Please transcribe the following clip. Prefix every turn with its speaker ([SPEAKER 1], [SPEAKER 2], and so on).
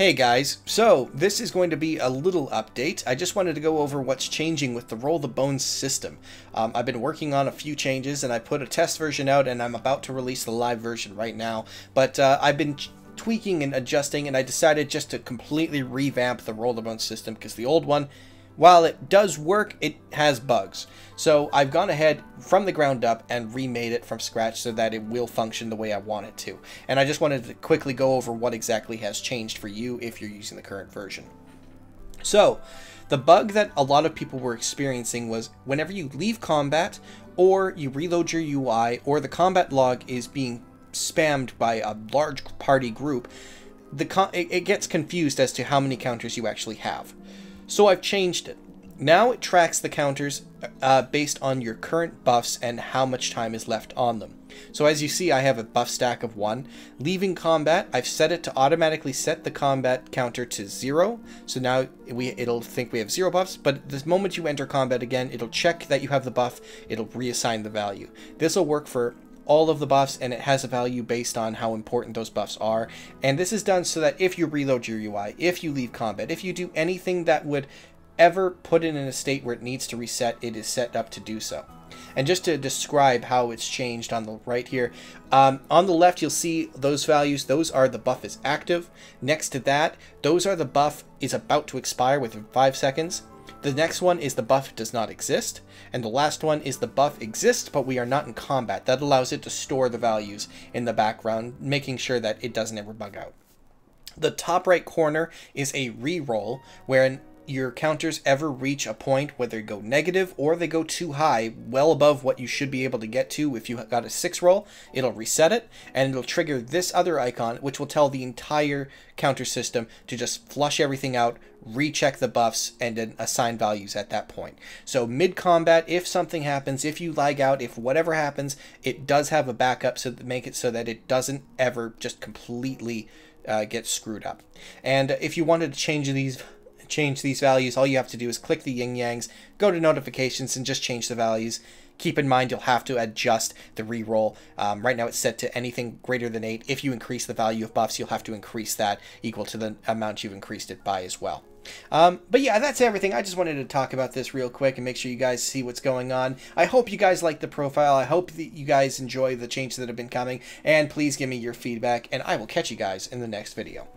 [SPEAKER 1] Hey guys, so this is going to be a little update. I just wanted to go over what's changing with the Roll the Bones system. I've been working on a few changes and I put a test version out and I'm about to release the live version right now. But I've been tweaking and adjusting and I decided just to completely revamp the Roll the Bones system because the old one, while it does work, it has bugs. So I've gone ahead from the ground up and remade it from scratch so that it will function the way I want it to. And I just wanted to quickly go over what exactly has changed for you if you're using the current version. So the bug that a lot of people were experiencing was whenever you leave combat or you reload your UI or the combat log is being spammed by a large party group, it gets confused as to how many counters you actually have. So I've changed it. Now it tracks the counters based on your current buffs and how much time is left on them. So as you see, I have a buff stack of 1. Leaving combat, I've set it to automatically set the combat counter to 0. So now it'll think we have 0 buffs, but the moment you enter combat again, it'll check that you have the buff, it'll reassign the value. This will work for all of the buffs, and it has a value based on how important those buffs are. And this is done so that if you reload your UI, if you leave combat, if you do anything that would ever put it in a state where it needs to reset, it is set up to do so. And just to describe how it's changed on the right here, on the left you'll see those values. Those are the buff is active. Next to that, those are the buff is about to expire within 5 seconds. The next one is the buff does not exist, and the last one is the buff exists, but we are not in combat. That allows it to store the values in the background, making sure that it doesn't ever bug out. The top right corner is a re-roll, wherein your counters ever reach a point where they go negative or they go too high, well above what you should be able to get to. If you got a 6 roll, it'll reset it, and it'll trigger this other icon, which will tell the entire counter system to just flush everything out, recheck the buffs, and then assign values at that point. So mid-combat, if something happens, if you lag out, if whatever happens, it does have a backup so to make it so that it doesn't ever just completely get screwed up. And if you wanted to change these values, all you have to do is click the yin-yangs, go to notifications, and just change the values. Keep in mind you'll have to adjust the reroll. Right now it's set to anything greater than 8. If you increase the value of buffs, you'll have to increase that equal to the amount you've increased it by as well. But yeah, that's everything. I just wanted to talk about this real quick and make sure you guys see what's going on. I hope you guys like the profile. I hope that you guys enjoy the changes that have been coming. And please give me your feedback, and I will catch you guys in the next video.